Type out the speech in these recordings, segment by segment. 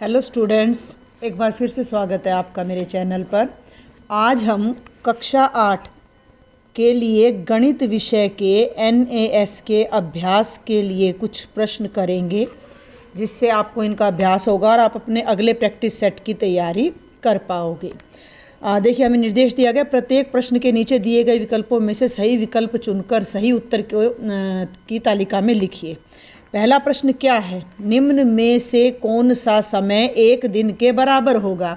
Hello students, एक बार फिर से स्वागत है आपका मेरे चैनल पर। आज हम कक्षा 8 के लिए गणित विषय के NAS के अभ्यास के लिए कुछ प्रश्न करेंगे, जिससे आपको इनका अभ्यास होगा और आप अपने अगले प्रैक्टिस सेट की तैयारी कर पाओगे। देखिए, हमें निर्देश दिया गया, प्रत्येक प्रश्न के नीचे दिए गए विकल्पों में से सही विकल्प चुनकर सही उत्तर की तालिका में लिखिए। पहला प्रश्न क्या है? निम्न में से कौन सा समय एक दिन के बराबर होगा?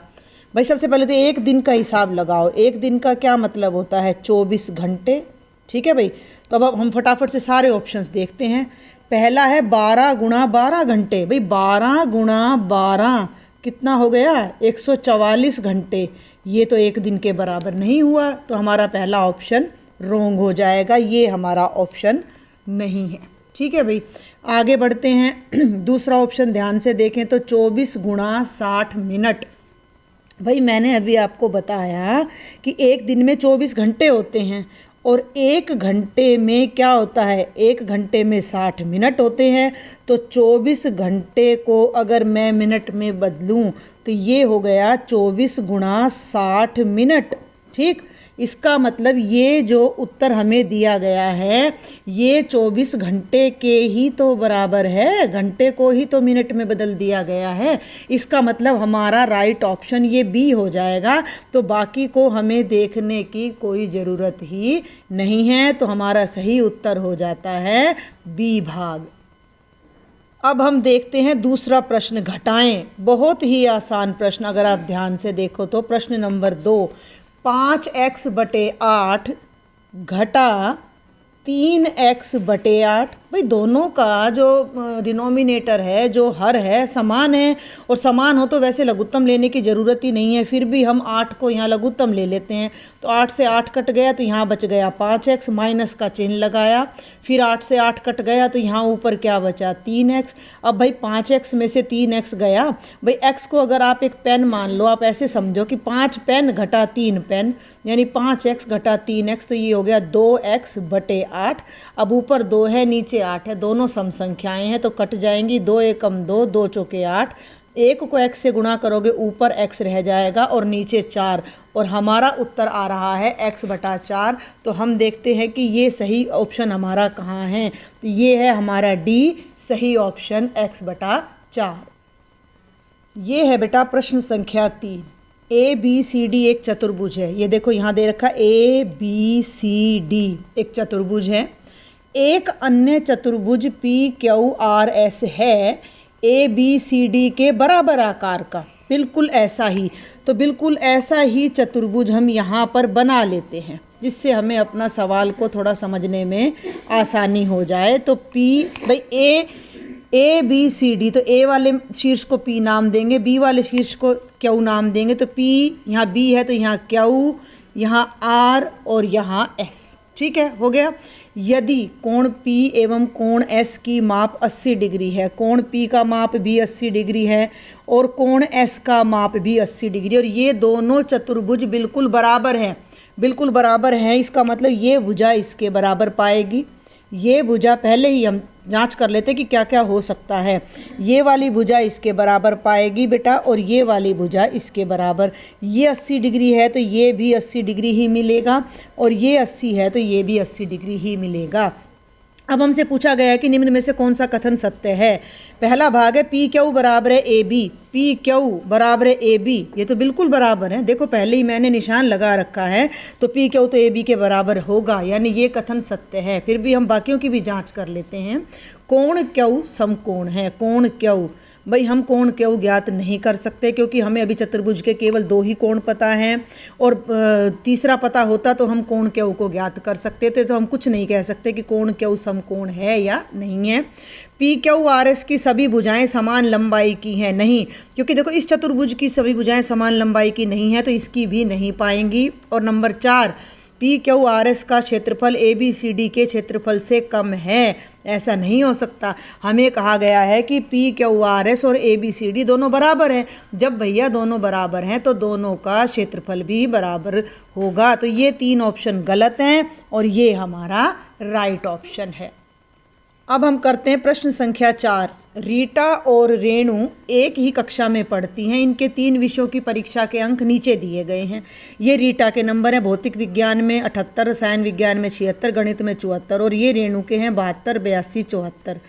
भाई सबसे पहले तो एक दिन का हिसाब लगाओ। एक दिन का क्या मतलब होता है? 24 घंटे। ठीक है भाई, तो अब हम फटाफट से सारे ऑप्शंस देखते हैं। पहला है 12 गुणा 12 घंटे। भाई 12 गुणा 12 कितना हो गया? 144 घंटे। ये तो एक दिन के बराबर नहीं हुआ, तो हमारा पहला ऑप्शन रॉन्ग हो जाएगा। ये हमारा ऑप्शन नहीं है। ठीक है भाई, आगे बढ़ते हैं। दूसरा ऑप्शन ध्यान से देखें तो 24 गुणा 60 मिनट। भाई मैंने अभी आपको बताया कि एक दिन में 24 घंटे होते हैं और एक घंटे में क्या होता है? एक घंटे में 60 मिनट होते हैं। तो 24 घंटे को अगर मैं मिनट में बदलूं तो ये हो गया 24 गुणा 60 मिनट। ठीक, इसका मतलब ये जो उत्तर हमें दिया गया है ये 24 घंटे के ही तो बराबर है। घंटे को ही तो मिनट में बदल दिया गया है। इसका मतलब हमारा राइट ऑप्शन ये बी हो जाएगा। तो बाकी को हमें देखने की कोई ज़रूरत ही नहीं है, तो हमारा सही उत्तर हो जाता है बी भाग। अब हम देखते हैं दूसरा प्रश्न, घटाएं। बहुत ही आसान प्रश्न, अगर आप ध्यान से देखो तो प्रश्न नंबर 2, 5x बटे 8 घटा 3x बटे 8। भाई दोनों का जो डिनोमिनेटर है, जो हर है, समान है। और समान हो तो वैसे लघुत्तम लेने की ज़रूरत ही नहीं है, फिर भी हम 8 को यहाँ लघुत्तम ले लेते हैं। तो 8 से 8 कट गया तो यहाँ बच गया 5x, माइनस का चिन्ह लगाया। फिर 8 से 8 कट गया तो यहाँ ऊपर क्या बचा? 3x। अब भाई 5x में से 3x गया। भाई x को अगर आप एक पेन मान लो, आप ऐसे समझो कि 5 पेन घटा 3 पेन, यानी 5x घटा 3x, तो ये हो गया 2x बटे 8। अब ऊपर 2 है, नीचे 8 है, दोनों सम संख्याएं हैं तो कट जाएंगी। 2 एकम 2, 2 चौके 8। एक को x से गुणा करोगे, ऊपर x रह जाएगा और नीचे 4, और हमारा उत्तर आ रहा है x बटा 4। तो हम देखते हैं कि ये सही ऑप्शन हमारा कहाँ है। तो ये है हमारा डी, सही ऑप्शन x बटा 4। ये है बेटा प्रश्न संख्या 3। ABCD एक चतुर्भुज है। ये देखो यहाँ दे रखा ABCD एक चतुर्भुज है। एक अन्य चतुर्भुज PQRS है ABCD के बराबर आकार का, बिल्कुल ऐसा ही। तो बिल्कुल ऐसा ही चतुर्भुज हम यहाँ पर बना लेते हैं, जिससे हमें अपना सवाल को थोड़ा समझने में आसानी हो जाए। तो P, भाई ABCD, तो A वाले शीर्ष को P नाम देंगे, B वाले शीर्ष को Q नाम देंगे। तो P यहाँ B है तो यहाँ Q, यहाँ R और यहाँ S। ठीक है, हो गया। यदि कोण P एवं कोण S की माप 80 डिग्री है, कोण P का माप भी 80 डिग्री है और कोण S का माप भी 80 डिग्री, और ये दोनों चतुर्भुज बिल्कुल बराबर हैं, बिल्कुल बराबर हैं। इसका मतलब ये भुजा इसके बराबर पाएगी। ये भुजा पहले ही हम जांच कर लेते कि क्या क्या हो सकता है। ये वाली भुजा इसके बराबर पाएगी बेटा, और ये वाली भुजा इसके बराबर। ये 80 डिग्री है तो ये भी 80 डिग्री ही मिलेगा, और ये 80 है तो ये भी 80 डिग्री ही मिलेगा। अब हमसे पूछा गया है कि निम्न में से कौन सा कथन सत्य है। पहला भाग है PQ बराबर है AB, PQ बराबर है AB। ये तो बिल्कुल बराबर है, देखो पहले ही मैंने निशान लगा रखा है, तो PQ तो AB के बराबर होगा, यानी ये कथन सत्य है। फिर भी हम बाकियों की भी जांच कर लेते हैं। कोण Q समकोण है, कोण Q। भाई हम कोण Q ज्ञात नहीं कर सकते, क्योंकि हमें अभी चतुर्भुज के केवल 2 ही कोण पता हैं, और तीसरा पता होता तो हम कोण Q को ज्ञात कर सकते थे। तो हम कुछ नहीं कह सकते कि कोण Q समकोण है या नहीं है। PQRS की सभी भुजाएं समान लंबाई की हैं, नहीं, क्योंकि देखो इस चतुर्भुज की सभी भुजाएं समान लंबाई की नहीं है, तो इसकी भी नहीं पाएंगी। और नंबर 4, PQRS का क्षेत्रफल ABCD के क्षेत्रफल से कम है, ऐसा नहीं हो सकता। हमें कहा गया है कि PQRS और ABCD दोनों बराबर हैं। जब भैया दोनों बराबर हैं तो दोनों का क्षेत्रफल भी बराबर होगा। तो ये 3 ऑप्शन गलत हैं और ये हमारा राइट ऑप्शन है। अब हम करते हैं प्रश्न संख्या 4। रीटा और रेणु एक ही कक्षा में पढ़ती हैं। इनके 3 विषयों की परीक्षा के अंक नीचे दिए गए हैं। ये रीटा के नंबर हैं भौतिक विज्ञान में 78, रसायन विज्ञान में 76, गणित में 74, और ये रेणु के हैं 72, 82, 74।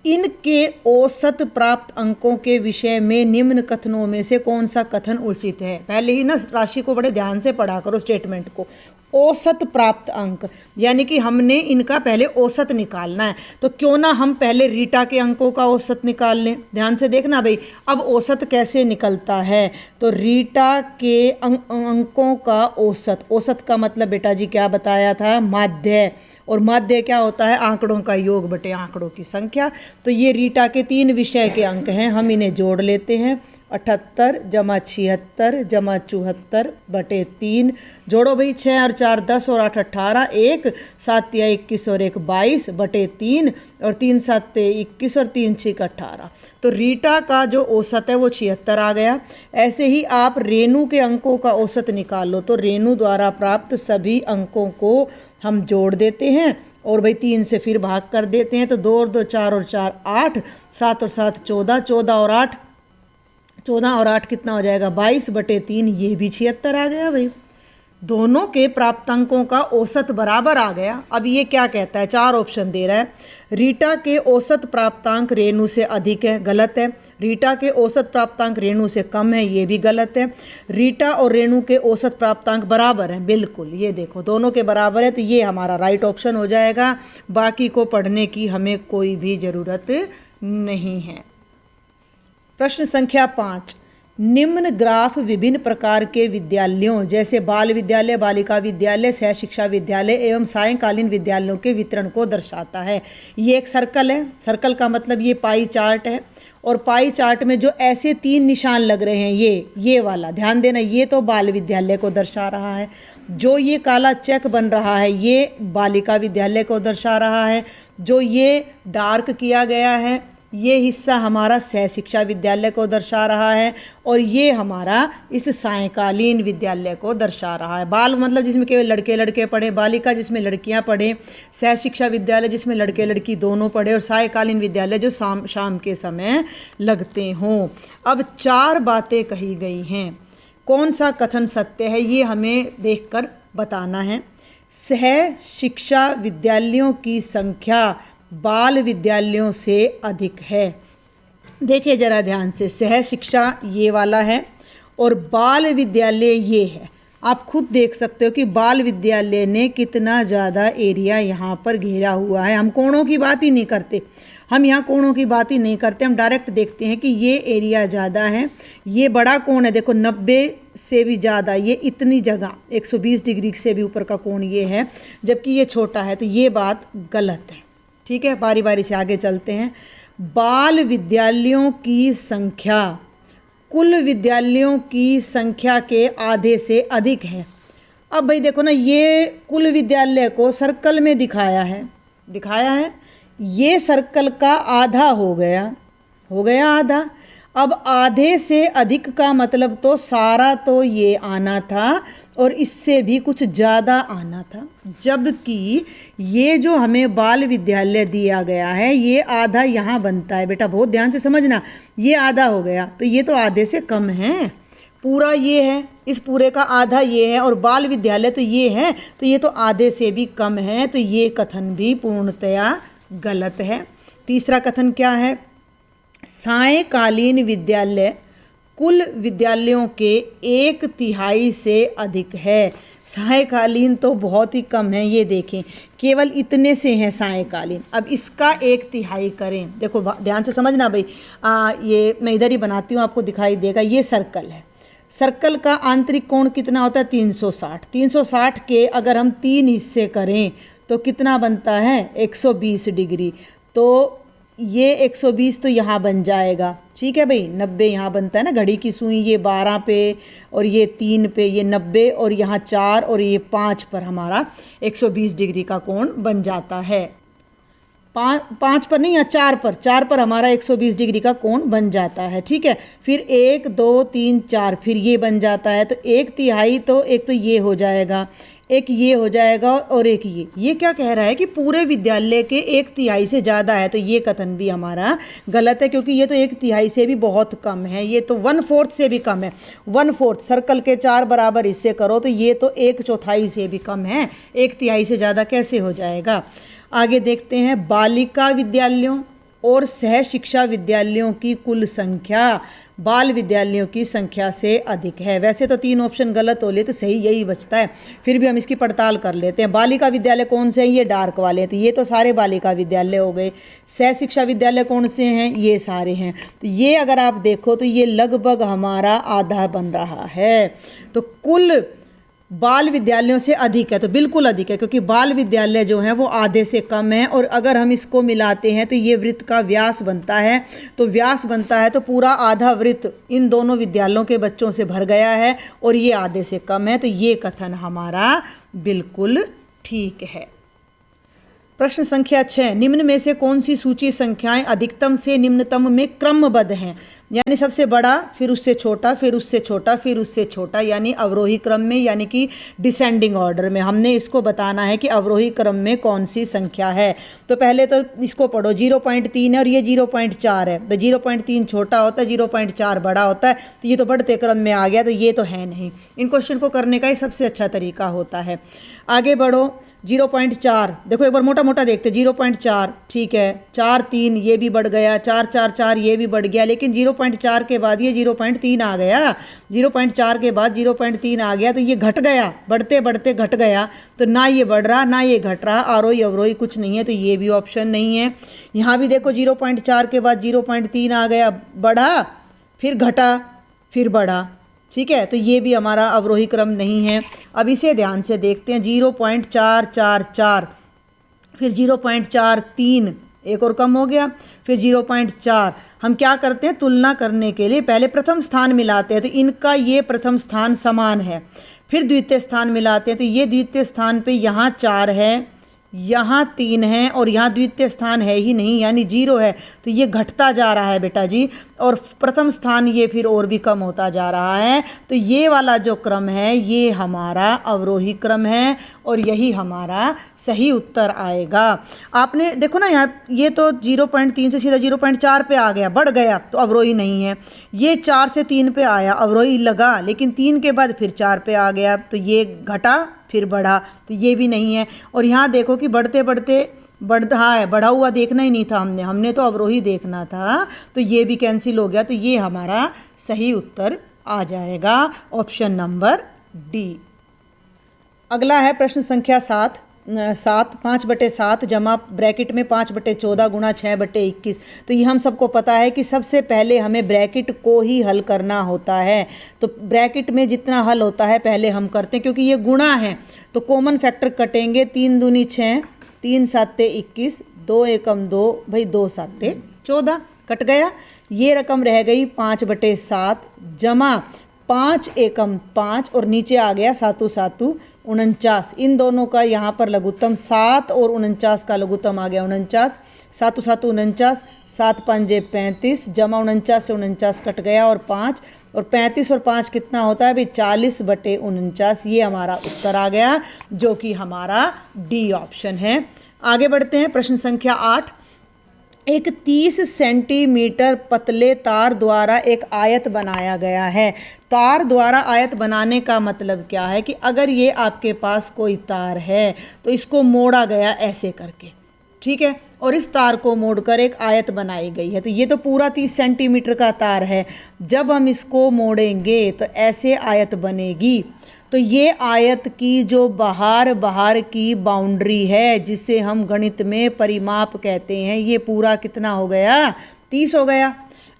इनके औसत प्राप्त अंकों के विषय में निम्न कथनों में से कौन सा कथन उचित है। पहले ही ना राशि को बड़े ध्यान से पढ़ा करो, स्टेटमेंट को। औसत प्राप्त अंक यानी कि हमने इनका पहले औसत निकालना है, तो क्यों ना हम पहले रीटा के अंकों का औसत निकाल लें। ध्यान से देखना भाई, अब औसत कैसे निकलता है। तो रीटा के अंकों का औसत, औसत का मतलब बेटा जी क्या बताया था, माध्य। और माध्य क्या होता है, आंकड़ों का योग बटे आंकड़ों की संख्या। तो ये रीटा के 3 विषय के अंक हैं, हम इन्हें जोड़ लेते हैं। 78 जमा 76 जमा 74 बटे 3। जोड़ो भाई, 6 और 4 10 और 8 18, 1 7 या 21 और 1 22 बटे 3, और 3 7 21 और 3 6 18। तो रीटा का जो औसत है वो 76 आ गया। ऐसे ही आप रेणु के अंकों का औसत निकाल लो। तो रेणु द्वारा प्राप्त सभी अंकों को हम जोड़ देते हैं और भाई 3 से फिर भाग कर देते हैं। तो 2 और 2 4 और 4 8, 7 और 7 14, 14 और 8 कितना हो जाएगा, 22 बटे 3। ये भी 76 आ गया भाई। दोनों के प्राप्तांकों का औसत बराबर आ गया। अब ये क्या कहता है, 4 ऑप्शन दे रहा है। रीटा के औसत प्राप्तांक रेणु से अधिक है, गलत है। रीटा के औसत प्राप्तांक रेणु से कम है, ये भी गलत है। रीटा और रेणु के औसत प्राप्तांक बराबर हैं, बिल्कुल। ये देखो दोनों के बराबर है, तो ये हमारा राइट ऑप्शन हो जाएगा। बाकी को पढ़ने की हमें कोई भी ज़रूरत नहीं है। प्रश्न संख्या 5। निम्न ग्राफ विभिन्न प्रकार के विद्यालयों जैसे बाल विद्यालय, बालिका विद्यालय, सह शिक्षा विद्यालय एवं सायंकालीन विद्यालयों के वितरण को दर्शाता है। ये एक सर्कल है, सर्कल का मतलब ये पाई चार्ट है। और पाई चार्ट में जो ऐसे 3 निशान लग रहे हैं, ये वाला ध्यान देना, ये तो बाल विद्यालय को दर्शा रहा है। जो ये काला चेक बन रहा है, ये बालिका विद्यालय को दर्शा रहा है। जो ये डार्क किया गया है, ये हिस्सा हमारा सह शिक्षा विद्यालय को दर्शा रहा है, और ये हमारा इस सायंकालीन विद्यालय को दर्शा रहा है। बाल मतलब जिसमें केवल लड़के लड़के पढ़े, बालिका जिसमें लड़कियां पढ़ें, सह शिक्षा विद्यालय जिसमें लड़के लड़की दोनों पढ़े, और सायंकालीन विद्यालय जो शाम के समय लगते हों। अब 4 बातें कही गई हैं, कौन सा कथन सत्य है ये हमें देखकर बताना है। सह शिक्षा विद्यालयों की संख्या बाल विद्यालयों से अधिक है। देखिए जरा ध्यान से, सह शिक्षा ये वाला है और बाल विद्यालय ये है। आप खुद देख सकते हो कि बाल विद्यालय ने कितना ज़्यादा एरिया यहाँ पर घेरा हुआ है। हम कोणों की बात ही नहीं करते, हम यहाँ कोणों की बात ही नहीं करते, हम डायरेक्ट देखते हैं कि ये एरिया ज़्यादा है। ये बड़ा कोण है, देखो 90 से भी ज़्यादा, ये इतनी जगह 120 डिग्री से भी ऊपर का कोण ये है, जबकि ये छोटा है। तो ये बात गलत है, ठीक है। बारी बारी से आगे चलते हैं। बाल विद्यालयों की संख्या कुल विद्यालयों की संख्या के आधे से अधिक है। अब भाई देखो ना, ये कुल विद्यालय को सर्कल में दिखाया है, ये सर्कल का आधा हो गया आधा। अब आधे से अधिक का मतलब तो सारा तो ये आना था और इससे भी कुछ ज़्यादा आना था, जबकि ये जो हमें बाल विद्यालय दिया गया है ये आधा यहाँ बनता है। बेटा बहुत ध्यान से समझना, ये आधा हो गया तो ये तो आधे से कम है। पूरा ये है, इस पूरे का आधा ये है, और बाल विद्यालय तो ये है, तो ये तो आधे से भी कम है। तो ये कथन भी पूर्णतया गलत है। तीसरा कथन क्या है, सायंकालीन विद्यालय कुल विद्यालयों के 1/3 से अधिक है। सायंकालीन तो बहुत ही कम है, ये देखें केवल इतने से हैं सायंकालीन। अब इसका 1/3 करें, देखो ध्यान से समझना भाई। ये मैं इधर ही बनाती हूँ, आपको दिखाई देगा। ये सर्कल है, सर्कल का आंतरिक कोण कितना होता है, 360। 360 के अगर हम 3 हिस्से करें तो कितना बनता है, 120 डिग्री। तो ये 120 तो यहाँ बन जाएगा, ठीक है भाई। 90 यहाँ बनता है ना, घड़ी की सुई ये 12 पे और ये 3 पे, ये 90, और यहाँ 4 और ये 5 पर हमारा 120 डिग्री का कोण बन जाता है। 5 पर नहीं, या 4 पर हमारा 120 डिग्री का कोण बन जाता है, ठीक है। फिर 1 2 3 4 फिर ये बन जाता है। तो 1/3 तो एक तो ये हो जाएगा, एक ये हो जाएगा और एक ये क्या कह रहा है कि पूरे विद्यालय के 1/3 से ज़्यादा है, तो ये कथन भी हमारा गलत है, क्योंकि ये तो 1/3 से भी बहुत कम है, ये तो 1/4 से भी कम है। 1/4 सर्कल के 4 बराबर हिस्से करो तो ये तो 1/4 से भी कम है, 1/3 से ज़्यादा कैसे हो जाएगा। आगे देखते हैं, बालिका विद्यालयों और सह शिक्षा विद्यालयों की कुल संख्या बाल विद्यालयों की संख्या से अधिक है। वैसे तो 3 ऑप्शन गलत हो लिए, तो सही यही बचता है, फिर भी हम इसकी पड़ताल कर लेते हैं। बालिका विद्यालय कौन से हैं, ये डार्क वाले हैं, तो ये तो सारे बालिका विद्यालय हो गए। सह शिक्षा विद्यालय कौन से हैं, ये सारे हैं, तो ये अगर आप देखो तो ये लगभग हमारा आधा बन रहा है। तो कुल बाल विद्यालयों से अधिक है, तो बिल्कुल अधिक है, क्योंकि बाल विद्यालय जो हैं वो आधे से कम है, और अगर हम इसको मिलाते हैं तो ये वृत्त का व्यास बनता है, तो व्यास बनता है तो पूरा आधा वृत्त इन दोनों विद्यालयों के बच्चों से भर गया है, और ये आधे से कम है, तो ये कथन हमारा बिल्कुल ठीक है। प्रश्न संख्या 6, निम्न में से कौन सी सूची संख्याएं अधिकतम से निम्नतम में क्रमबद्ध हैं, यानी सबसे बड़ा, फिर उससे छोटा, फिर उससे छोटा, फिर उससे छोटा, यानी अवरोही क्रम में, यानी कि डिसेंडिंग ऑर्डर में। हमने इसको बताना है कि अवरोही क्रम में कौन सी संख्या है। तो पहले तो इसको पढ़ो, 0.3 है और ये 0.4 है, तो 0.3 छोटा होता है, 0.4 बड़ा होता है, तो ये तो बढ़ते क्रम में आ गया, तो ये तो है नहीं। इन क्वेश्चन को करने का ये सबसे अच्छा तरीका होता है। आगे बढ़ो, 0.4 देखो, एक बार मोटा मोटा देखते, 0.4 ठीक है, 4 3 ये भी बढ़ गया, 4 4 4 ये भी बढ़ गया, लेकिन 0.4 के बाद ये 0.3 आ गया, 0.4 के बाद 0.3 आ गया, तो ये घट गया, बढ़ते बढ़ते घट गया, तो ना ये बढ़ रहा ना ये घट रहा, आरोही अवरोही कुछ नहीं है, तो ये भी ऑप्शन नहीं है। यहाँ भी देखो 0.4 के बाद 0.3 आ गया, बढ़ा फिर घटा फिर बढ़ा, ठीक है, तो ये भी हमारा अवरोही क्रम नहीं है। अब इसे ध्यान से देखते हैं, 0.444, फिर 0.43, एक और कम हो गया, फिर 0.4। हम क्या करते हैं, तुलना करने के लिए पहले प्रथम स्थान मिलाते हैं, तो इनका ये प्रथम स्थान समान है, फिर द्वितीय स्थान मिलाते हैं, तो ये द्वितीय स्थान पे यहाँ 4 है, यहाँ 3 है, और यहाँ द्वितीय स्थान है ही नहीं, यानी 0 है, तो ये घटता जा रहा है बेटा जी, और प्रथम स्थान ये फिर और भी कम होता जा रहा है, तो ये वाला जो क्रम है ये हमारा अवरोही क्रम है, और यही हमारा सही उत्तर आएगा। आपने देखो ना, यहाँ ये तो 0.3 से सीधा 0.4 पे आ गया, बढ़ गया, तो अवरोही नहीं है। ये 4 से 3 पे आया, अवरोही लगा, लेकिन 3 के बाद फिर 4 पे आ गया, तो ये घटा फिर बढ़ा, तो ये भी नहीं है। और यहाँ देखो कि बढ़ते बढ़ते बढ़ रहा है, बढ़ा हुआ देखना ही नहीं था हमने तो अवरोही देखना था, तो ये भी कैंसिल हो गया, तो ये हमारा सही उत्तर आ जाएगा, ऑप्शन नंबर डी। अगला है प्रश्न संख्या 7, 5/7 जमा ब्रैकेट में 5/14 गुणा 6/21। तो ये हम सबको पता है कि सबसे पहले हमें ब्रैकेट को ही हल करना होता है, तो ब्रैकेट में जितना हल होता है पहले हम करते हैं, क्योंकि ये गुणा है तो कॉमन फैक्टर कटेंगे, 3 दूनी 6, 3 7 21, 2 एकम 2, भाई 2 7 14 कट गया, ये रकम रह गई 5/7 जमा 5 एकम 5, और नीचे आ गया 7 7 49। इन दोनों का यहाँ पर लघुत्तम 7 और 49 का लघुत्तम आ गया 49, 7 7 49, 7 5 35 जमा 49 से 49 कट गया, और 5, और 35 और 5 कितना होता है भाई, 40/49। ये हमारा उत्तर आ गया, जो कि हमारा डी ऑप्शन है। आगे बढ़ते हैं, प्रश्न संख्या 8, एक 30 सेंटीमीटर पतले तार द्वारा एक आयत बनाया गया है। तार द्वारा आयत बनाने का मतलब क्या है कि अगर ये आपके पास कोई तार है तो इसको मोड़ा गया ऐसे करके, ठीक है, और इस तार को मोड़कर एक आयत बनाई गई है, तो ये तो पूरा 30 सेंटीमीटर का तार है। जब हम इसको मोड़ेंगे तो ऐसे आयत बनेगी, तो ये आयत की जो बाहर की बाउंड्री है, जिसे हम गणित में परिमाप कहते हैं, ये पूरा कितना हो गया, 30 हो गया।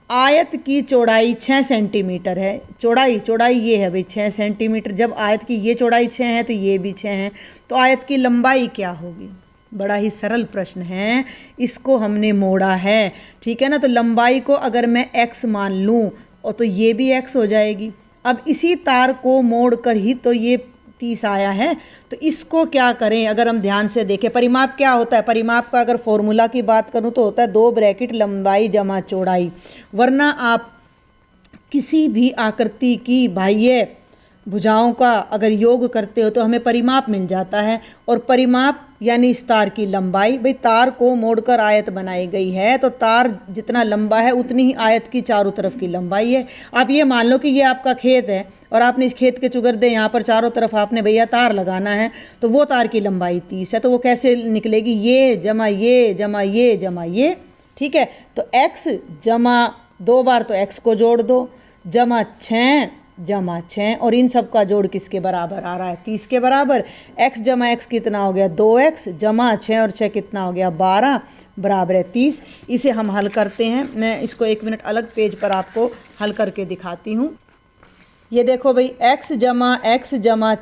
आयत की चौड़ाई 6 सेंटीमीटर है, चौड़ाई ये है भाई 6 सेंटीमीटर। जब आयत की ये चौड़ाई 6 है तो ये भी 6 है, तो आयत की लंबाई क्या होगी, बड़ा ही सरल प्रश्न है, इसको हमने मोड़ा है, ठीक है ना, तो लंबाई को अगर मैं x मान लूँ और तो ये भी x हो जाएगी। अब इसी तार को मोड़ कर ही तो ये 30 आया है, तो इसको क्या करें, अगर हम ध्यान से देखें, परिमाप क्या होता है, परिमाप का अगर फॉर्मूला की बात करूं तो होता है 2 ब्रैकेट लंबाई जमा चौड़ाई, वरना आप किसी भी आकृति की बाह्य भुजाओं का अगर योग करते हो तो हमें परिमाप मिल जाता है। और परिमाप यानी इस तार की लंबाई। भाई तार को मोड़कर आयत बनाई गई है तो तार जितना लंबा है उतनी ही आयत की चारों तरफ की लंबाई है। आप ये मान लो कि ये आपका खेत है और आपने इस खेत के चुगरदे यहाँ पर चारों तरफ आपने भैया तार लगाना है, तो वो तार की लंबाई 30 है। तो वो कैसे निकलेगी? ये जमा ये जमा ये जमा ये। ठीक है, तो x जमा 2 बार तो x को जोड़ दो, जमा 6 जमा 6, और इन सब का जोड़ किसके बराबर आ रहा है? 30 के बराबर। x जमा x कितना हो गया? 2x, जमा 6 और 6 कितना हो गया? 12, बराबर है 30। इसे हम हल करते हैं। मैं इसको 1 मिनट अलग पेज पर आपको हल करके दिखाती हूँ। ये देखो भाई, x जमा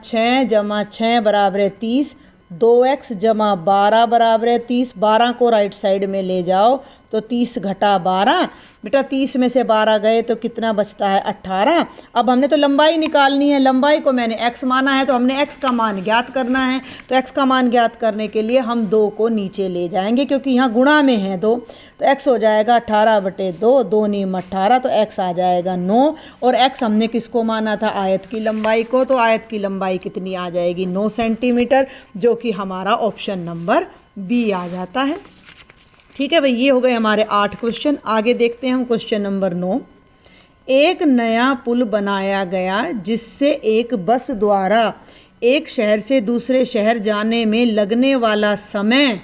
6 बराबर है 30, 2x जमा 12 बराबर है 30। 12 को राइट साइड में ले जाओ तो 30 घटा 12, बेटा 30 में से 12 गए तो कितना बचता है? 18। अब हमने तो लंबाई निकालनी है, लंबाई को मैंने x माना है तो हमने x का मान ज्ञात करना है। तो x का मान ज्ञात करने के लिए हम 2 को नीचे ले जाएंगे क्योंकि यहाँ गुणा में है 2, तो x हो जाएगा 18/2, 2 नीम 18, तो x आ जाएगा 9। और x हमने किसको माना था? आयत की लंबाई को। तो आयत की लंबाई कितनी आ जाएगी? 9 सेंटीमीटर, जो कि हमारा ऑप्शन नंबर बी आ जाता है। ठीक है भाई, ये हो गए हमारे 8 क्वेश्चन। आगे देखते हैं हम क्वेश्चन नंबर 9। एक नया पुल बनाया गया जिससे एक बस द्वारा एक शहर से दूसरे शहर जाने में लगने वाला समय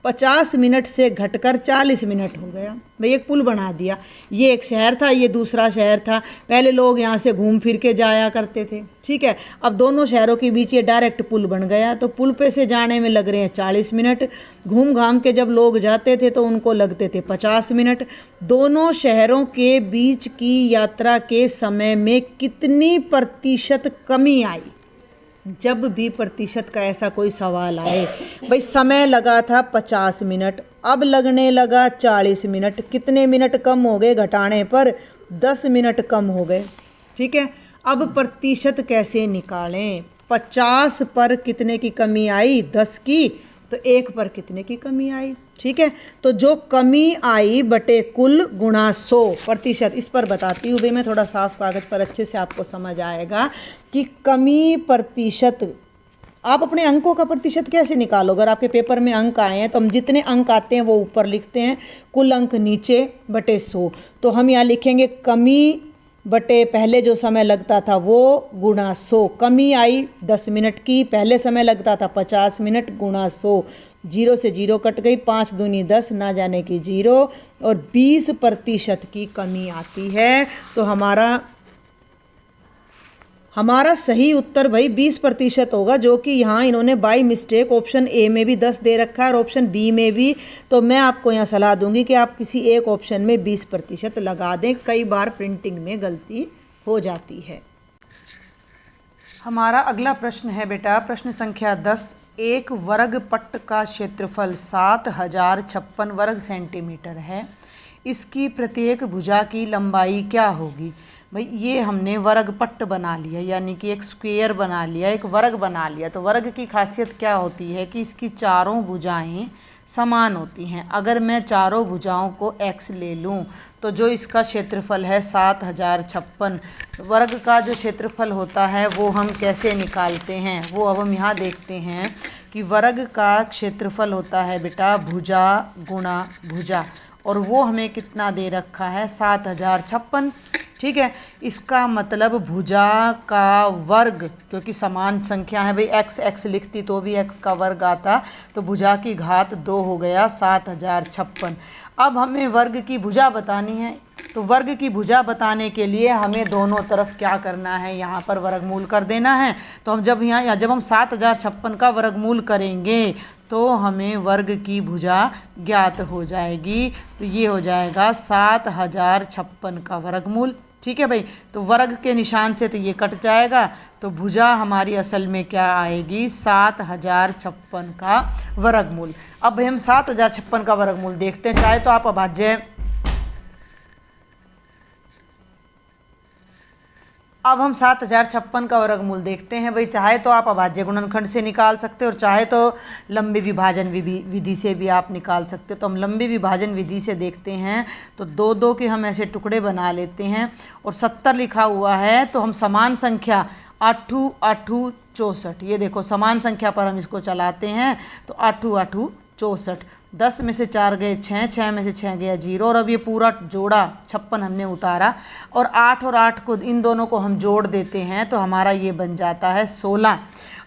50 मिनट से घटकर 40 मिनट हो गया। भाई एक पुल बना दिया, ये एक शहर था, ये दूसरा शहर था। पहले लोग यहाँ से घूम फिर के जाया करते थे, ठीक है। अब दोनों शहरों के बीच ये डायरेक्ट पुल बन गया, तो पुल पे से जाने में लग रहे हैं 40 मिनट। घूम घाम के जब लोग जाते थे तो उनको लगते थे 50 मिनट। दोनों शहरों के बीच की यात्रा के समय में कितनी प्रतिशत कमी आई? जब भी प्रतिशत का ऐसा कोई सवाल आए, भाई समय लगा था 50 मिनट, अब लगने लगा 40 मिनट, कितने मिनट कम हो गए? घटाने पर 10 मिनट कम हो गए, ठीक है। अब प्रतिशत कैसे निकालें? 50 पर कितने की कमी आई? 10 की, तो 1 पर कितने की कमी आई? ठीक है, तो जो कमी आई बटे कुल गुणा 100 प्रतिशत। इस पर बताती हूँ भाई मैं, थोड़ा साफ कागज़ पर, अच्छे से आपको समझ आएगा कि कमी प्रतिशत। आप अपने अंकों का प्रतिशत कैसे निकालो? अगर आपके पेपर में अंक आए हैं तो हम जितने अंक आते हैं वो ऊपर लिखते हैं, कुल अंक नीचे बटे 100। तो हम यहाँ लिखेंगे कमी बटे पहले जो समय लगता था वो गुणा 100। कमी आई 10 मिनट की, पहले समय लगता था 50 मिनट, गुणा 100। 0 से 0 कट गई, 5 दूनी 10, ना जाने की 0, और 20% की कमी आती है। तो हमारा सही उत्तर भाई 20% होगा, जो कि यहाँ इन्होंने बाई मिस्टेक ऑप्शन ए में भी 10 दे रखा है और ऑप्शन बी में भी। तो मैं आपको यहाँ सलाह दूंगी कि आप किसी एक ऑप्शन में 20% लगा दें, कई बार प्रिंटिंग में गलती हो जाती है। हमारा अगला प्रश्न है बेटा, प्रश्न संख्या 10। एक वर्ग पट्ट का क्षेत्रफल 7056 वर्ग सेंटीमीटर है। इसकी प्रत्येक भुजा की लंबाई क्या होगी? भाई ये हमने वर्ग पट्ट बना लिया, यानी कि एक स्क्वायर बना लिया, एक वर्ग बना लिया। तो वर्ग की खासियत क्या होती है कि इसकी चारों भुजाएं समान होती हैं। अगर मैं चारों भुजाओं को x ले लूं तो जो इसका क्षेत्रफल है 7056, वर्ग का जो क्षेत्रफल होता है वो हम कैसे निकालते हैं, वो अब हम यहाँ देखते हैं कि वर्ग का क्षेत्रफल होता है बेटा भुजा गुणा भुजा, और वो हमें कितना दे रखा है? 7056, ठीक है। इसका मतलब भुजा का वर्ग, क्योंकि समान संख्या है भाई, x लिखती तो भी x का वर्ग आता, तो भुजा की घात 2 हो गया 7056। अब हमें वर्ग की भुजा बतानी है, तो वर्ग की भुजा बताने के लिए हमें दोनों तरफ क्या करना है? यहाँ पर वर्गमूल कर देना है। तो हम जब हम 7056 का वर्गमूल करेंगे तो हमें वर्ग की भुजा ज्ञात हो जाएगी। तो ये हो जाएगा 7056 का वर्गमूल, ठीक है भाई। तो वर्ग के निशान से तो ये कट जाएगा, तो भुजा हमारी असल में क्या आएगी? 7056 का वर्गमूल। अब भाई हम 7056 का वर्गमूल देखते हैं। चाहे तो आप अभाज्य, अब हम 7056 का वर्गमूल देखते हैं भाई। चाहे तो आप अभाज्य गुणनखंड से निकाल सकते हो और चाहे तो लंबी विभाजन विधि से भी आप निकाल सकते हो। तो हम लंबी विभाजन विधि से देखते हैं, तो 2-2 के हम ऐसे टुकड़े बना लेते हैं, और 70 लिखा हुआ है तो हम समान संख्या आठू आठू 64। ये देखो समान संख्या पर हम इसको चलाते हैं तो आठू आठू 64। 10 में से 4 गए 6, 6 में से 6 गया 0, और अब ये पूरा जोड़ा 56 हमने उतारा, और 8 और 8 को इन दोनों को हम जोड़ देते हैं तो हमारा ये बन जाता है 16।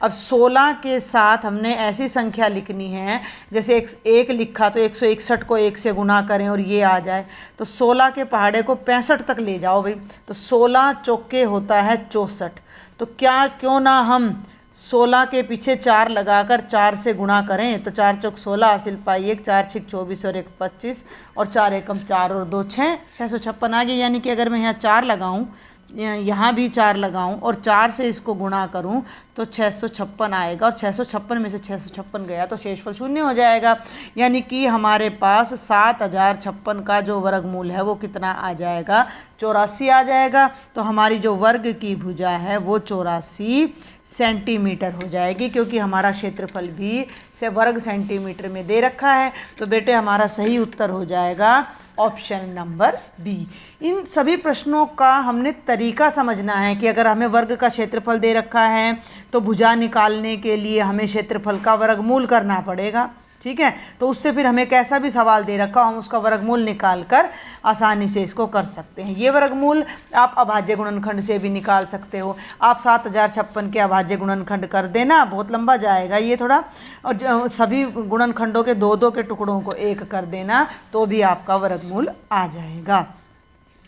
अब 16 के साथ हमने ऐसी संख्या लिखनी है, जैसे एक लिखा तो 161 को 1 से गुना करें और ये आ जाए, तो 16 के पहाड़े को 65 तक ले जाओ भाई, तो 16 चौके होता है 64। तो क्यों ना हम 16 के पीछे 4 लगाकर 4 से गुणा करें, तो 4 चौक 16 हासिल पाई 1, 4 छिक 24 और 1 25, और 4 एकम 4 और 2 6, 656 आ गया। यानी कि अगर मैं यहाँ 4 लगाऊं, यहाँ भी 4 लगाऊं और 4 से इसको गुणा करूं तो 656 आएगा, और 656 में से 656 गया तो शेषफल 0 हो जाएगा। यानी कि हमारे पास 7056 का जो वर्गमूल है वो कितना आ जाएगा, 84 आ जाएगा। तो हमारी जो वर्ग की भुजा है वो 84 सेंटीमीटर हो जाएगी, क्योंकि हमारा क्षेत्रफल भी से वर्ग सेंटीमीटर में दे रखा है। तो बेटे हमारा सही उत्तर हो जाएगा ऑप्शन नंबर बी। इन सभी प्रश्नों का हमने तरीका समझना है कि अगर हमें वर्ग का क्षेत्रफल दे रखा है तो भुजा निकालने के लिए हमें क्षेत्रफल का वर्गमूल करना पड़ेगा, ठीक है। तो उससे फिर हमें कैसा भी सवाल दे रखा हम उसका वर्गमूल निकाल कर आसानी से इसको कर सकते हैं। ये वर्गमूल आप अभाज्य गुणनखंड से भी निकाल सकते हो। आप 7056 के अभाज्य गुणनखंड कर देना, बहुत लंबा जाएगा ये थोड़ा, और सभी गुणनखंडों के 2-2 के टुकड़ों को 1 कर देना तो भी आपका वर्गमूल आ जाएगा।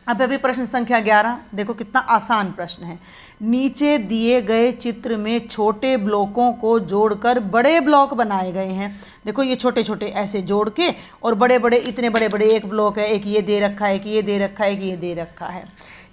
अब अभी प्रश्न संख्या 11 देखो, कितना आसान प्रश्न है। नीचे दिए गए चित्र में छोटे ब्लॉकों को जोड़कर बड़े ब्लॉक बनाए गए हैं। देखो ये छोटे छोटे ऐसे जोड़ के, और बड़े बड़े इतने बड़े बड़े एक ब्लॉक है, एक ये दे रखा है, एक ये दे रखा है, एक ये दे रखा है।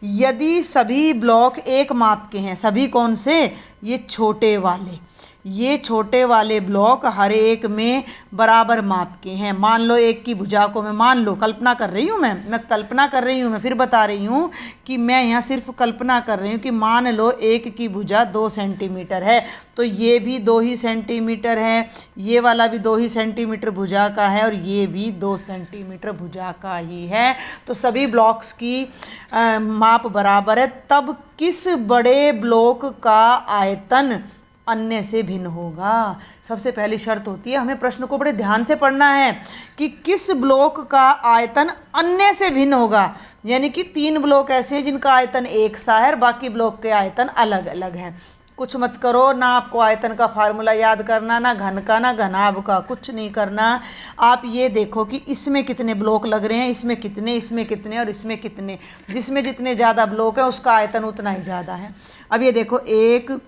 यदि सभी ब्लॉक एक माप के हैं, सभी कौन से, ये छोटे वाले, ये छोटे वाले ब्लॉक हर एक में बराबर माप के हैं। मान लो एक की भुजा को मैं, मान लो कल्पना कर रही हूँ, मैं कल्पना कर रही हूँ, मैं फिर बता रही हूँ कि मैं यहाँ सिर्फ कल्पना कर रही हूँ कि मान लो एक की भुजा 2 सेंटीमीटर है, तो ये भी 2 ही सेंटीमीटर है, ये वाला भी 2 ही सेंटीमीटर भुजा का है, और ये भी 2 सेंटीमीटर भुजा का ही है। तो सभी ब्लॉक्स की माप बराबर है, तब किस बड़े ब्लॉक का आयतन अन्य से भिन्न होगा। सबसे पहली शर्त होती है, हमें प्रश्न को बड़े ध्यान से पढ़ना है कि किस ब्लॉक का आयतन अन्य से भिन्न होगा। यानी कि 3 ब्लॉक ऐसे हैं जिनका आयतन एक सा है और बाकी ब्लॉक के आयतन अलग अलग हैं। कुछ मत करो, ना आपको आयतन का फार्मूला याद करना, ना घन का ना घनाभ का, कुछ नहीं करना। आप ये देखो कि इसमें कितने ब्लॉक लग रहे हैं, इसमें कितने, इसमें कितने और इसमें कितने। जिसमें जितने ज़्यादा ब्लॉक है उसका आयतन उतना ही ज़्यादा है। अब ये देखो 1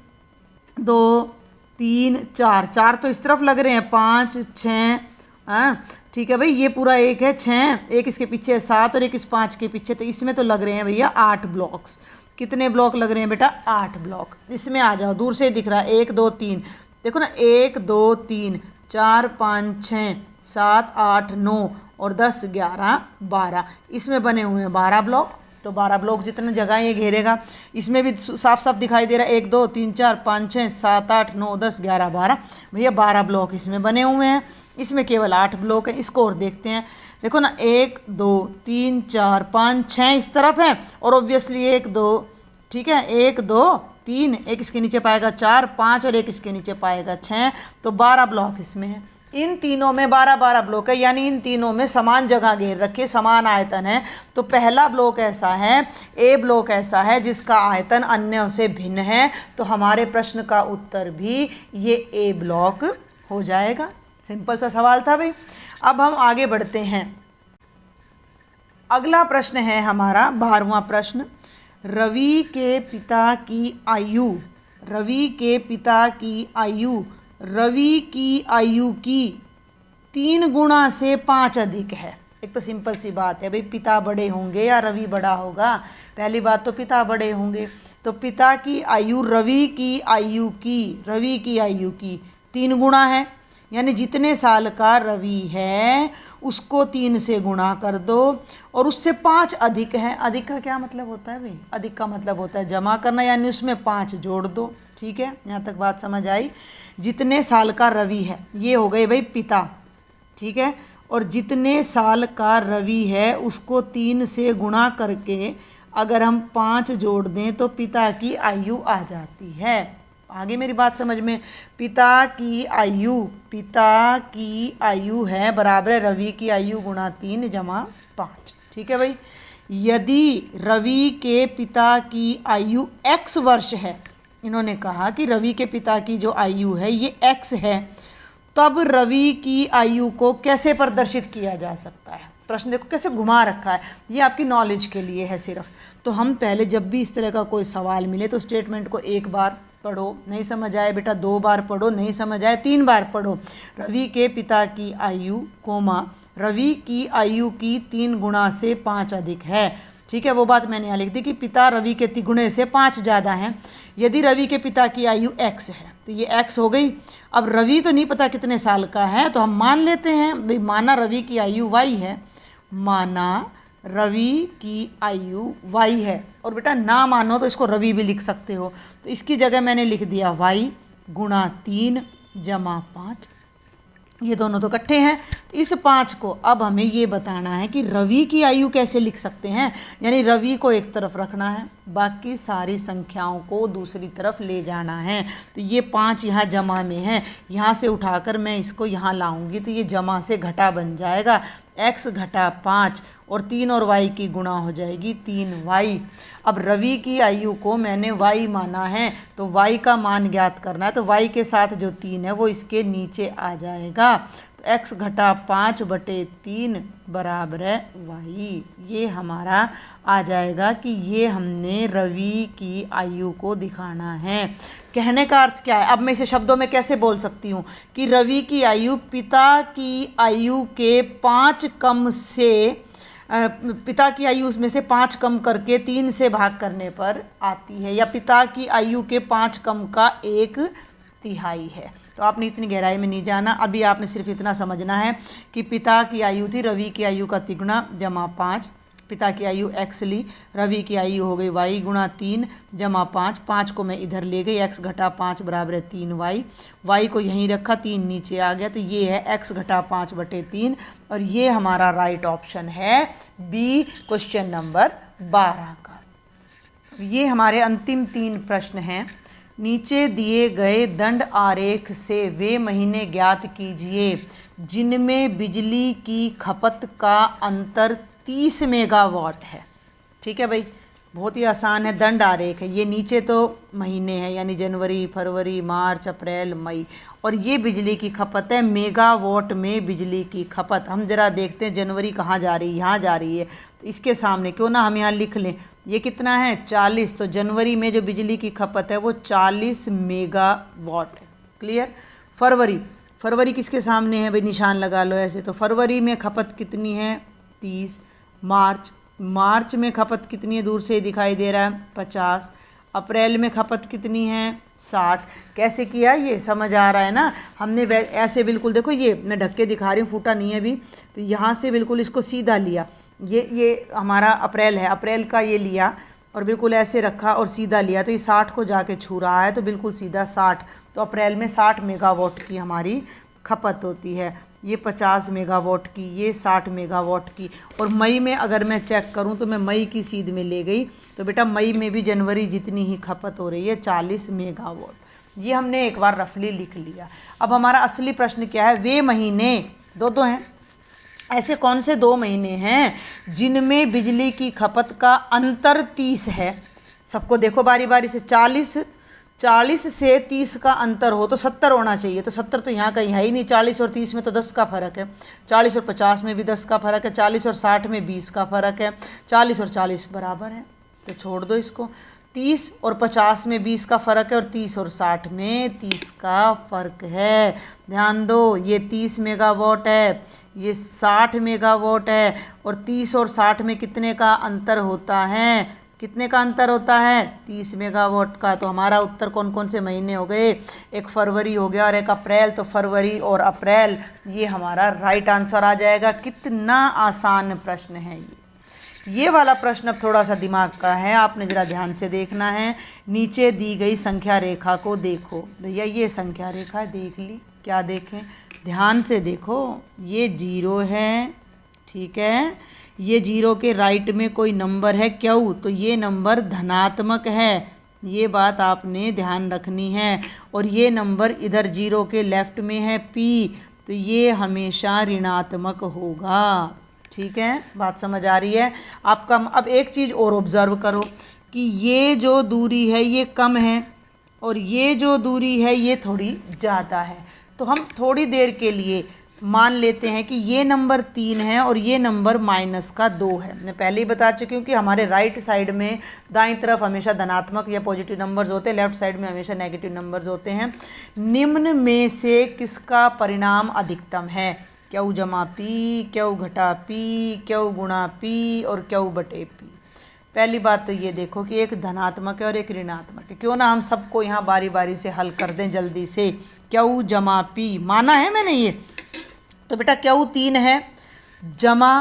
2 3 4, 4 तो इस तरफ लग रहे हैं, 5 6, हाँ ठीक है भाई, ये पूरा एक है 6, एक इसके पीछे है 7 और एक इस 5 के पीछे, तो इसमें तो लग रहे हैं भैया 8 ब्लॉक्स। कितने ब्लॉक लग रहे हैं बेटा, 8 ब्लॉक। इसमें आ जाओ, दूर से दिख रहा है 1 2 3, देखो ना 1 2 3 4 5 6 7 8 9 और 10 11 12, इसमें बने हुए हैं 12 ब्लॉक। तो 12 ब्लॉक जितने जगह ये घेरेगा, इसमें भी साफ साफ दिखाई दे रहा है 1 2 3 4 5 6 7 8 9 10 11 12, भैया 12 ब्लॉक इसमें बने हुए हैं। इसमें केवल 8 ब्लॉक है। इसको और देखते हैं, देखो ना 1 2 3 4 5 6 इस तरफ है, और ऑब्वियसली 1 2, ठीक है 1 2 3, एक इसके नीचे पाएगा 4 5 और एक इसके नीचे पाएगा 6, तो 12 ब्लॉक इसमें है। इन तीनों में 12-12 ब्लॉक है, यानी इन तीनों में समान जगह घेर रखी, समान आयतन है। तो पहला ब्लॉक ऐसा है, ए ब्लॉक ऐसा है जिसका आयतन अन्यों से भिन्न है। तो हमारे प्रश्न का उत्तर भी ये ए ब्लॉक हो जाएगा। सिंपल सा सवाल था भाई। अब हम आगे बढ़ते हैं। अगला प्रश्न है हमारा 12वां प्रश्न। रवि के पिता की आयु, रवि के पिता की आयु रवि की आयु की 3 गुना से 5 अधिक है। एक तो सिंपल सी बात है भाई, पिता बड़े होंगे या रवि बड़ा होगा। पहली बात तो पिता बड़े होंगे, तो पिता की आयु रवि की आयु की 3 गुना है। यानी जितने साल का रवि है उसको 3 से गुणा कर दो, और उससे 5 अधिक है। अधिक का क्या मतलब होता है भाई, अधिक का मतलब होता है जमा करना, यानी उसमें 5 जोड़ दो। ठीक है, यहाँ तक बात समझ आई। जितने साल का रवि है, ये हो गए भाई पिता, ठीक है, और जितने साल का रवि है उसको 3 से गुणा करके अगर हम 5 जोड़ दें तो पिता की आयु आ जाती है। आगे मेरी बात समझ में। पिता की आयु है बराबर है रवि की आयु गुणा 3 जमा 5। ठीक है भाई। यदि रवि के पिता की आयु x वर्ष है, इन्होंने कहा कि रवि के पिता की जो आयु है ये x है, तब रवि की आयु को कैसे प्रदर्शित किया जा सकता है। प्रश्न देखो कैसे घुमा रखा है, ये आपकी नॉलेज के लिए है सिर्फ। तो हम पहले जब भी इस तरह का कोई सवाल मिले तो स्टेटमेंट को एक बार पढ़ो, नहीं समझ आए बेटा 2 बार पढ़ो, नहीं समझ आए 3 बार पढ़ो। रवि के पिता की आयु कोमा रवि की आयु की 3 गुणा से 5 अधिक है। ठीक है, वो बात मैंने यहाँ लिख दी कि पिता रवि के तिगुणे से 5 ज़्यादा हैं। यदि रवि के पिता की आयु x है तो ये x हो गई। अब रवि तो नहीं पता कितने साल का है, तो हम मान लेते हैं भाई, माना रवि की आयु y है, माना रवि की आयु y है। और बेटा ना मानो तो इसको रवि भी लिख सकते हो, तो इसकी जगह मैंने लिख दिया y गुणा 3 जमा 5। ये दोनों तो इकट्ठे हैं, तो इस 5 को अब हमें ये बताना है कि रवि की आयु कैसे लिख सकते हैं। यानी रवि को एक तरफ रखना है, बाकी सारी संख्याओं को दूसरी तरफ ले जाना है। तो ये 5 यहाँ जमा में है, यहाँ से उठाकर मैं इसको यहाँ लाऊंगी तो ये जमा से घटा बन जाएगा, x घटा 5 और 3 और y की गुणा हो जाएगी 3y। अब रवि की आयु को मैंने y माना है, तो y का मान ज्ञात करना है, तो y के साथ जो 3 है वो इसके नीचे आ जाएगा। तो x घटा 5 बटे 3 बराबर है y। ये हमारा आ जाएगा कि ये हमने रवि की आयु को दिखाना है। कहने का अर्थ क्या है, अब मैं इसे शब्दों में कैसे बोल सकती हूँ कि रवि की आयु पिता की आयु के 5 कम से पिता की आयु उसमें से 5 कम करके 3 से भाग करने पर आती है, या पिता की आयु के 5 कम का 1/3 है। तो आपने इतनी गहराई में नहीं जाना, अभी आपने सिर्फ इतना समझना है कि पिता की आयु थी रवि की आयु का तिगुना जमा 5, पिता की आयु x ली, रवि की आयु हो गई y गुणा 3 जमा 5। 5 को मैं इधर ले गई, x घटा 5 बराबर है 3y, y को यहीं रखा, 3 नीचे आ गया, तो ये है x घटा 5 बटे 3। और ये हमारा राइट ऑप्शन है बी, क्वेश्चन नंबर 12 का। ये हमारे अंतिम 3 प्रश्न हैं। नीचे दिए गए दंड आरेख से वे महीने ज्ञात कीजिए जिनमें बिजली की खपत का अंतर 30 मेगावाट है। ठीक है भाई, बहुत ही आसान है, दंड आरेख है। ये नीचे तो महीने हैं यानी जनवरी, फरवरी, मार्च, अप्रैल, मई, और ये बिजली की खपत है मेगावाट में बिजली की खपत। हम जरा देखते हैं जनवरी कहाँ जा रही है, यहाँ जा रही है, तो इसके सामने क्यों ना हम यहाँ लिख लें, ये कितना है 40। तो जनवरी में जो बिजली की खपत है वो 40 मेगावाट है। क्लियर। फरवरी किसके सामने है भाई, निशान लगा लो ऐसे, तो फरवरी में खपत कितनी है 30। मार्च में खपत कितनी है, दूर से ही दिखाई दे रहा है 50। अप्रैल में खपत कितनी है 60। कैसे किया ये समझ आ रहा है ना। हमने ऐसे बिल्कुल देखो, ये मैं ढक के दिखा रही हूँ, फूटा नहीं है अभी, तो यहाँ से बिल्कुल इसको सीधा लिया, ये हमारा अप्रैल है, अप्रैल का ये लिया और बिल्कुल ऐसे रखा और सीधा लिया, तो ये 60 को जाके छू रहा है, तो बिल्कुल सीधा 60। तो अप्रैल में 60 मेगावाट की हमारी खपत होती है, ये 50 मेगावाट की, ये 60 मेगावाट की। और मई में अगर मैं चेक करूं तो मैं मई की सीध में ले गई, तो बेटा मई में भी जनवरी जितनी ही खपत हो रही है 40 मेगावाट। ये हमने एक बार रफली लिख लिया। अब हमारा असली प्रश्न क्या है, वे महीने दो हैं, ऐसे कौन से 2 महीने हैं जिनमें बिजली की खपत का अंतर 30 है। सबको देखो बारी बारी से, 40 से 30 का अंतर हो तो 70 होना चाहिए, तो 70 तो यहाँ कहीं है ही नहीं। 40 और 30 में तो 10 का फ़र्क है, 40 और 50 में भी 10 का फ़र्क है, 40 और 60 में 20 का फ़र्क है, 40 और 40 बराबर है, तो छोड़ दो इसको। 30 और 50 में 20 का फ़र्क है और 30 और 60 में 30 का फ़र्क है। ध्यान दो, ये 30 मेगावाट है, ये 60 मेगावाट है, और 30 और 60 में कितने का अंतर होता है, कितने का अंतर होता है 30 मेगावाट का। तो हमारा उत्तर कौन कौन से महीने हो गए, एक फरवरी हो गया और एक अप्रैल, तो फरवरी और अप्रैल ये हमारा राइट आंसर आ जाएगा। कितना आसान प्रश्न है ये वाला प्रश्न अब थोड़ा सा दिमाग का है, आपने ज़रा ध्यान से देखना है। नीचे दी गई संख्या रेखा को देखो भैया, ये संख्या रेखा देख ली, क्या देखें ध्यान से देखो, ये 0 है, ठीक है, ये जीरो के राइट में कोई नंबर है क्यू, तो ये नंबर धनात्मक है, ये बात आपने ध्यान रखनी है। और ये नंबर इधर जीरो के लेफ्ट में है पी, तो ये हमेशा ऋणात्मक होगा। ठीक है, बात समझ आ रही है आपका। अब एक चीज़ और ऑब्जर्व करो कि ये जो दूरी है ये कम है और ये जो दूरी है ये थोड़ी ज़्यादा है। तो हम थोड़ी देर के लिए मान लेते हैं कि ये नंबर 3 है और ये नंबर -2 है। मैं पहले ही बता चुकी हूँ कि हमारे राइट साइड में दाईं तरफ हमेशा धनात्मक या पॉजिटिव नंबर्स होते हैं, लेफ्ट साइड में हमेशा नेगेटिव नंबर्स होते हैं। निम्न में से किसका परिणाम अधिकतम है? क्यू जमा पी, क्यू घटा पी, क्यू गुणा पी और क्यू बटे पी। पहली बात तो ये देखो कि एक धनात्मक है और एक ऋणात्मक है। क्यों ना हम सबको यहाँ बारी बारी से हल कर दें जल्दी से। क्यू जमा पी माना है मैंने ये, तो बेटा क्यू 3 है, जमा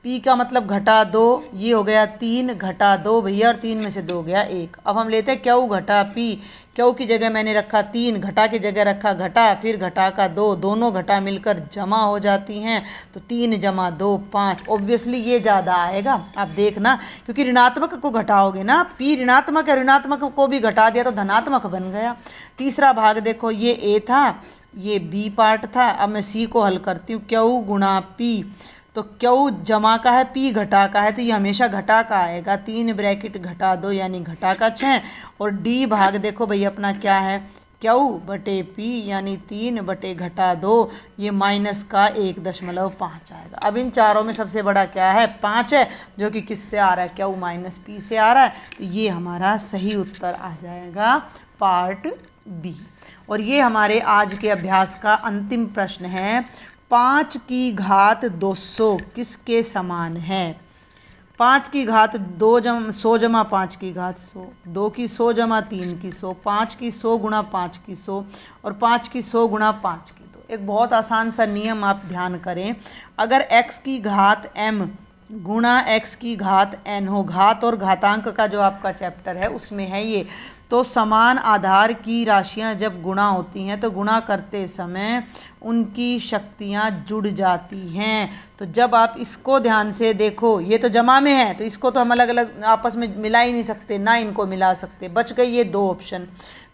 पी का मतलब घटा 2, ये हो गया 3 घटा 2 भैया, और 3 में से 2 गया 1। अब हम लेते हैं क्यू घटा पी। क्यू की जगह मैंने रखा 3, घटा की जगह रखा घटा, फिर घटा का 2, दोनों घटा मिलकर जमा हो जाती हैं, तो 3 जमा 2 5। ऑब्वियसली ये ज़्यादा आएगा, आप देखना, क्योंकि ऋणात्मक को घटाओगे ना, पी ऋणात्मक है, ऋणात्मक को भी घटा दिया तो धनात्मक बन गया। तीसरा भाग देखो, ये ए था, ये बी पार्ट था। अब मैं सी को हल करती हूँ। क्यू गुणा पी, तो क्यू जमा का है, पी घटा का है, तो ये हमेशा घटा का आएगा। 3 ब्रैकेट घटा 2 यानी घटा का 6। और डी भाग देखो भाई अपना क्या है, क्यू बटे पी यानी 3 बटे घटा 2, ये -1.5 आएगा। अब इन चारों में सबसे बड़ा क्या है? 5 है, जो कि किससे आ रहा है? क्यू माइनस पी से आ रहा है। तो ये हमारा सही उत्तर आ जाएगा पार्ट बी। और ये हमारे आज के अभ्यास का अंतिम प्रश्न है। 5 की घात 200 किसके समान है? 5 की घात 100 जमा 5 की घात 100, 2 की 100 जमा 3 की 100, 5 की 100 गुणा 5 की 100 और 5 की 100 गुणा 5 की 2। एक बहुत आसान सा नियम आप ध्यान करें, अगर x की घात m गुणा x की घात n हो, घात और घातांक का जो आपका चैप्टर है उसमें है ये, तो समान आधार की राशियां जब गुणा होती हैं तो गुणा करते समय उनकी शक्तियां जुड़ जाती हैं। तो जब आप इसको ध्यान से देखो, ये तो जमा में है तो इसको तो हम अलग अलग आपस में मिला ही नहीं सकते, ना इनको मिला सकते, बच गई ये 2 ऑप्शन।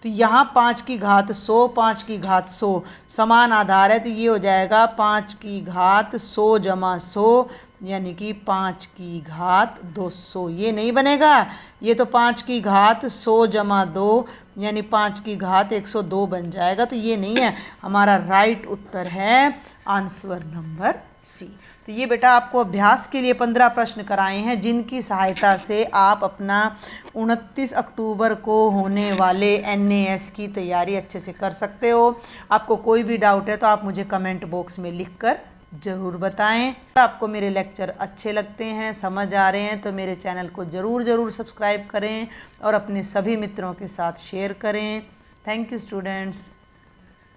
तो यहाँ 5 की घात 100, 5 की घात 100 समान आधार है, तो ये हो जाएगा 5 की घात 100 जमा 100 यानी कि 5 की घात 200। ये नहीं बनेगा, ये तो 5 की घात 100 जमा 2 यानी 5 की घात 102 बन जाएगा। तो ये नहीं है, हमारा राइट उत्तर है आंसर नंबर सी। तो ये बेटा आपको अभ्यास के लिए 15 प्रश्न कराए हैं, जिनकी सहायता से आप अपना 29 अक्टूबर को होने वाले NAS की तैयारी अच्छे से कर सकते हो। आपको कोई भी डाउट है तो आप मुझे कमेंट बॉक्स में लिखकर ज़रूर बताएं। आपको मेरे लेक्चर अच्छे लगते हैं, समझ आ रहे हैं, तो मेरे चैनल को ज़रूर सब्सक्राइब करें और अपने सभी मित्रों के साथ शेयर करें। Thank you students.